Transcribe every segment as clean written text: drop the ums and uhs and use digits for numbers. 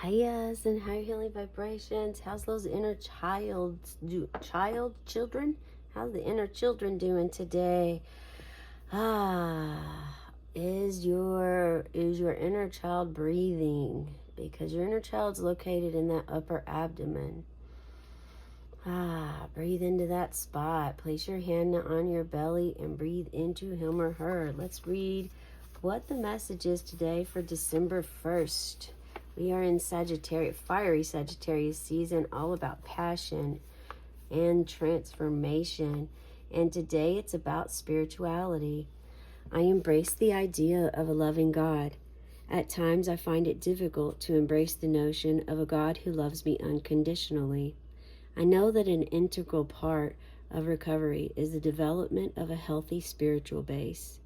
Highas and higher healing vibrations. How's those inner children? How's the inner children doing today? Is your inner child breathing? Because your inner child's located in that upper abdomen. Breathe into that spot. Place your hand on your belly and breathe into him or her. Let's read what the message is today for December 1st. We are in Sagittarius, fiery Sagittarius season, all about passion and transformation. And today it's about spirituality. I embrace the idea of a loving God. At times I find it difficult to embrace the notion of a God who loves me unconditionally. I know that an integral part of recovery is the development of a healthy spiritual base.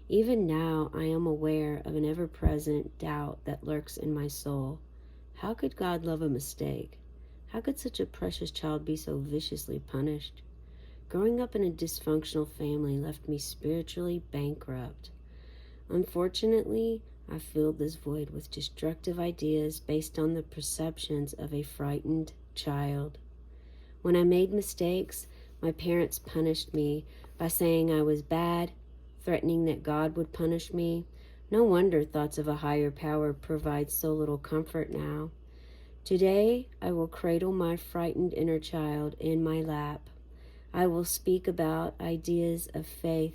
Even now, I am aware of an ever-present doubt that lurks in my soul. How could God love a mistake? How could such a precious child be so viciously punished? Growing up in a dysfunctional family left me spiritually bankrupt. Unfortunately, I filled this void with destructive ideas based on the perceptions of a frightened child. When I made mistakes, my parents punished me by saying I was bad, threatening that God would punish me. No wonder thoughts of a higher power provide so little comfort now. Today, I will cradle my frightened inner child in my lap. I will speak about ideas of faith,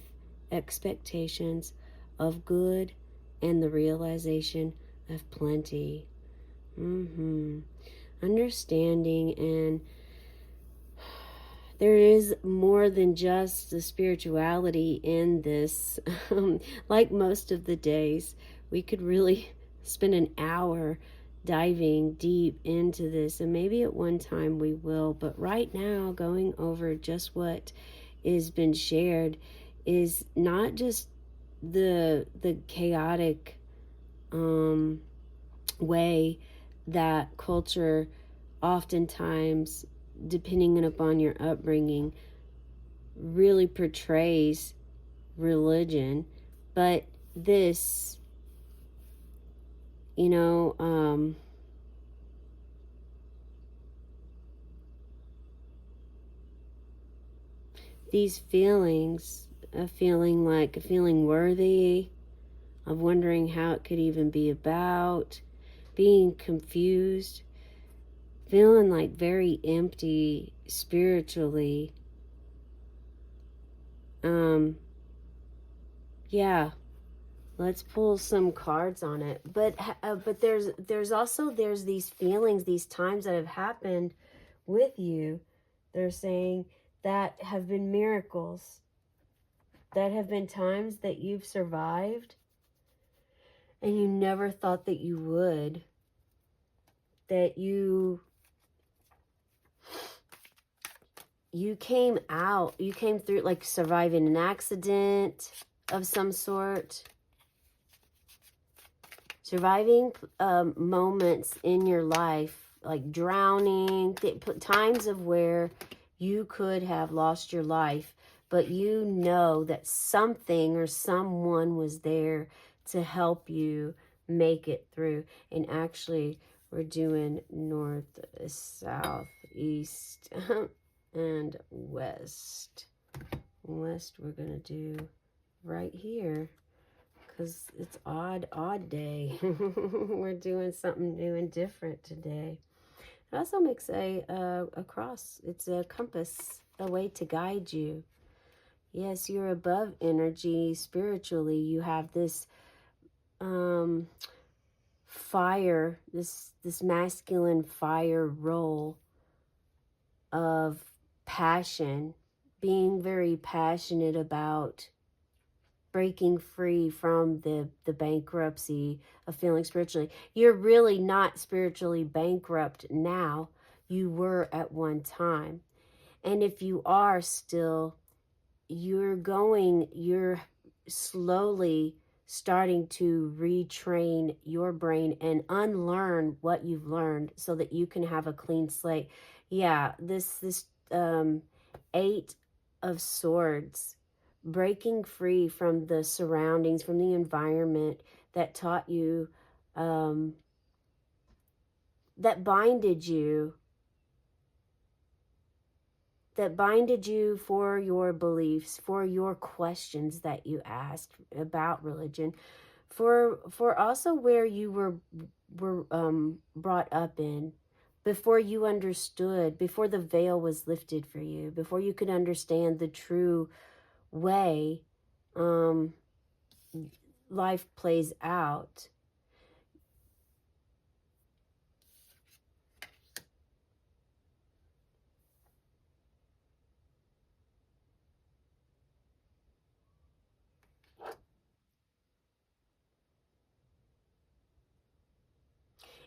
expectations of good, and the realization of plenty. Understanding and there is more than just the spirituality in this. Like most of the days, we could really spend an hour diving deep into this, and maybe at one time we will. But right now, going over just what has been shared is not just the chaotic way that culture oftentimes, depending upon your upbringing, really portrays religion, but this, you know, these feelings, feeling worthy, of wondering how it could even be about, being confused, feeling like very empty spiritually. Yeah, let's pull some cards on it. But there's these feelings, these times that have happened with you. They're saying that have been miracles, that have been times that you've survived and you never thought that you would, that you came out, you came through, like surviving an accident of some sort, surviving moments in your life, like drowning, times of where you could have lost your life, but you know that something or someone was there to help you make it through. And actually, we're doing north, south, east, and west. West we're going to do right here, because it's odd day. We're doing something new and different today. It also makes a cross. It's a compass, a way to guide you. Yes, you're above energy spiritually. You have this fire, this masculine fire role of passion, being very passionate about breaking free from the bankruptcy of feeling spiritually. You're really not spiritually bankrupt now. You were at one time. And if you are still, you're slowly starting to retrain your brain and unlearn what you've learned so that you can have a clean slate. Yeah, this Eight of Swords, breaking free from the surroundings, from the environment that taught you that binded you, for your beliefs, for your questions that you asked about religion, for also where you were brought up in, before you understood, before the veil was lifted for you, before you could understand the true way life plays out.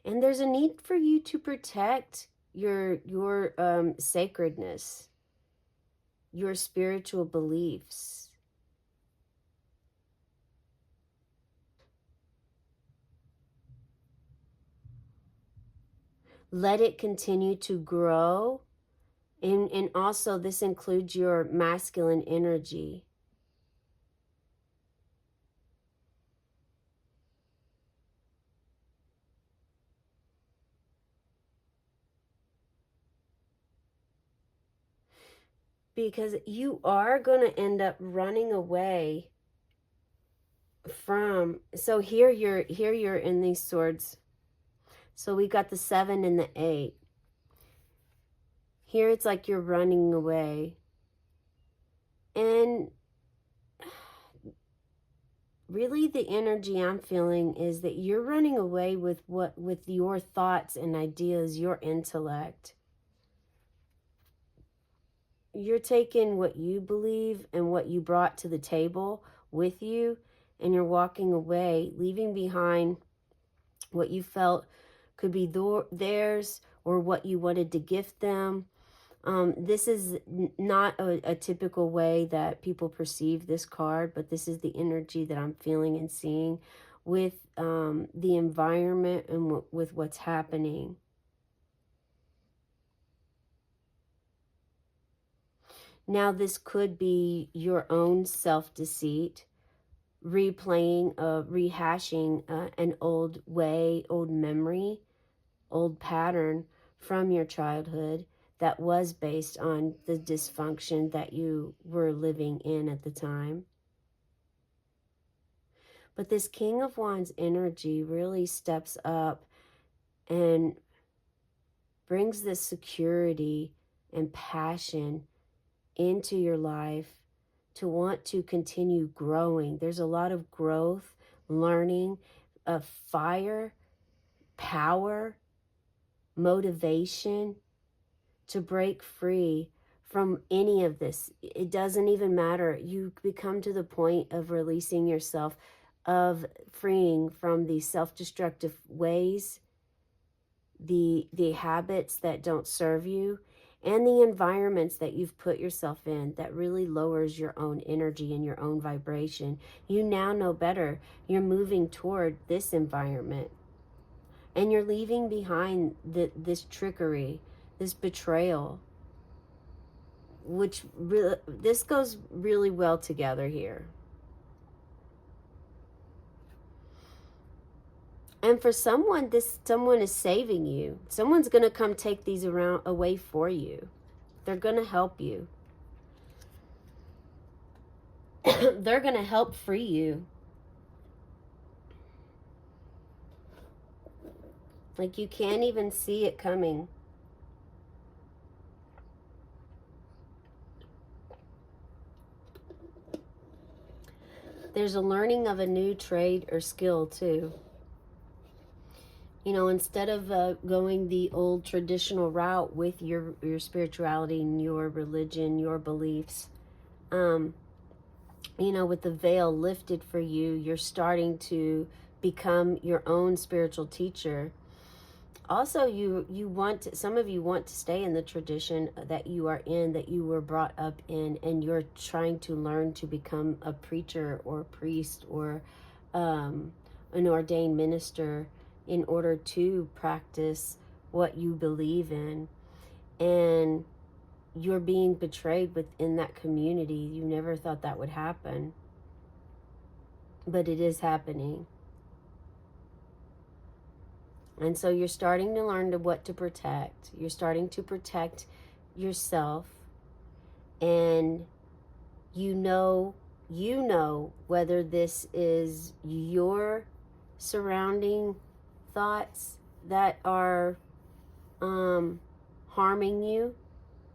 And there's a need for you to protect your sacredness, your spiritual beliefs. Let it continue to grow. And also this includes your masculine energy. Because you are going to end up running away from, so here you're in these swords. So we got the 7 and the 8. Here it's like you're running away. And really the energy I'm feeling is that you're running away with your thoughts and ideas, your intellect. You're taking what you believe and what you brought to the table with you, and you're walking away, leaving behind what you felt could be theirs, or what you wanted to gift them. This is not a typical way that people perceive this card, but this is the energy that I'm feeling and seeing with the environment and with what's happening. Now, this could be your own self-deceit, replaying, rehashing an old way, old memory, old pattern from your childhood that was based on the dysfunction that you were living in at the time. But this King of Wands energy really steps up and brings this security and passion into your life to want to continue growing. There's a lot of growth, learning, of fire, power, motivation to break free from any of this. It doesn't even matter. You become to the point of releasing yourself, of freeing from these self-destructive ways, the habits that don't serve you, and the environments that you've put yourself in that really lowers your own energy and your own vibration. You now know better. You're moving toward this environment, and you're leaving behind this trickery, this betrayal, which really, this goes really well together here. And for someone, someone is saving you. Someone's going to come take these away for you. They're going to help you. They're going to help free you. Like you can't even see it coming. There's a learning of a new trade or skill too. You know, instead of going the old traditional route with your spirituality and your religion, your beliefs, you know, with the veil lifted for you, you're starting to become your own spiritual teacher. Also, some of you want to stay in the tradition that you are in, that you were brought up in, and you're trying to learn to become a preacher or a priest or an ordained minister in order to practice what you believe in. And you're being betrayed within that community. You never thought that would happen, but it is happening. And so you're starting to learn what to protect. You're starting to protect yourself, and you know whether this is your surrounding thoughts that are harming you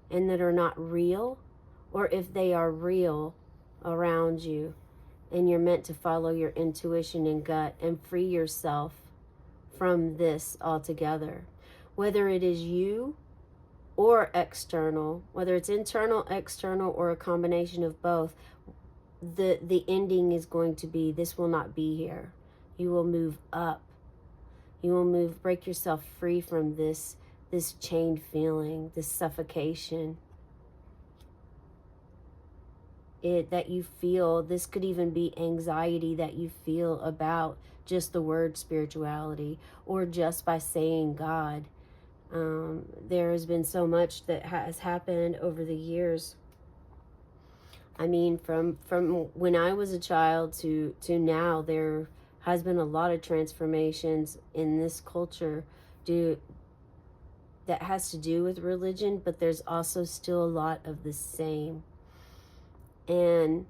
and that are not real, or if they are real around you, and you're meant to follow your intuition and gut and free yourself from this altogether. Whether it is you or external, whether it's internal, external, or a combination of both, the ending is going to be, this will not be here. You will move up. You will break yourself free from this chained feeling, this suffocation that you feel. This could even be anxiety that you feel about just the word spirituality, or just by saying God. There has been so much that has happened over the years. I mean, from when I was a child to now, there has been a lot of transformations in this culture that has to do with religion, but there's also still a lot of the same. And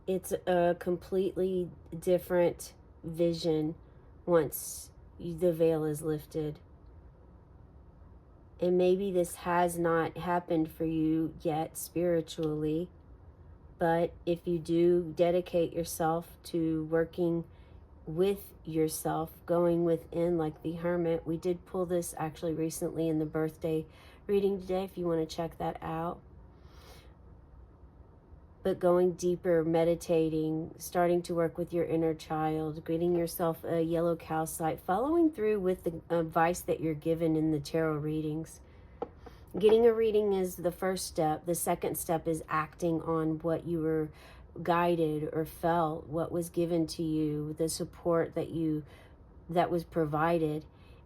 it's a completely different vision once the veil is lifted. And maybe this has not happened for you yet spiritually, but if you do dedicate yourself to working with yourself, going within like the hermit. We did pull this actually recently in the birthday reading today, if you want to check that out. But going deeper, meditating, starting to work with your inner child, getting yourself a yellow calcite, following through with the advice that you're given in the tarot readings. Getting a reading is the first step. The second step is acting on what you were guided or felt, what was given to you, the support that was provided,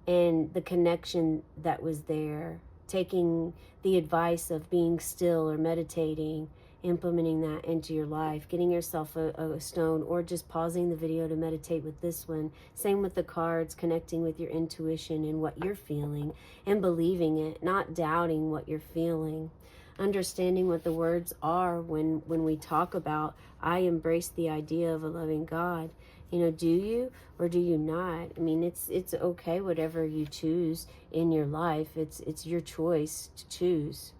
and the connection that was there. Taking the advice of being still or meditating, implementing that into your life, getting yourself a stone, or just pausing the video to meditate with this one. Same with the cards, connecting with your intuition and what you're feeling and believing it, not doubting what you're feeling. Understanding what the words are when we talk about, I embrace the idea of a loving God. You know, do you or do you not? I mean, it's okay whatever you choose in your life. It's your choice to choose.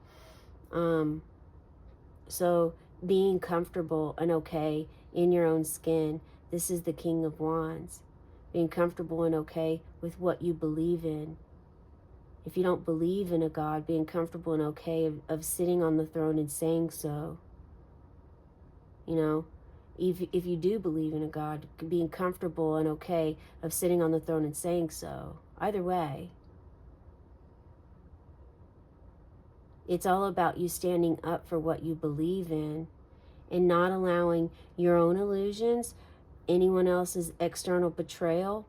So being comfortable and okay in your own skin. This is the King of Wands. Being comfortable and okay with what you believe in. If you don't believe in a God, being comfortable and okay of sitting on the throne and saying so. You know, if you do believe in a God, being comfortable and okay of sitting on the throne and saying so. Either way. It's all about you standing up for what you believe in and not allowing your own illusions, anyone else's external betrayal,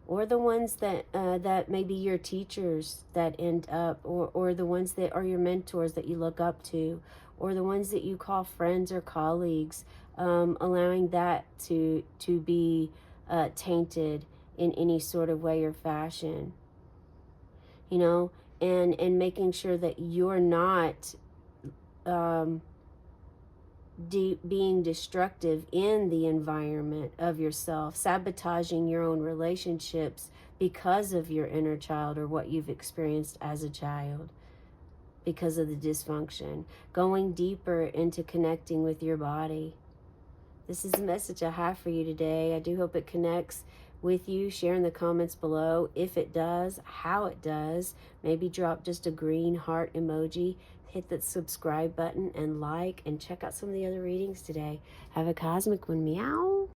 or the ones that may be your teachers that end up, or the ones that are your mentors that you look up to, or the ones that you call friends or colleagues, allowing that to be tainted in any sort of way or fashion. You know, and making sure that you're not being destructive in the environment of yourself, sabotaging your own relationships because of your inner child or what you've experienced as a child because of the dysfunction. Going deeper into connecting with your body. This is the message I have for you today. I do hope it connects with you. Share in the comments below if it does, how it does. Maybe drop just a green heart emoji. Hit that subscribe button and like, and check out some of the other readings today. Have a cosmic one. Meow.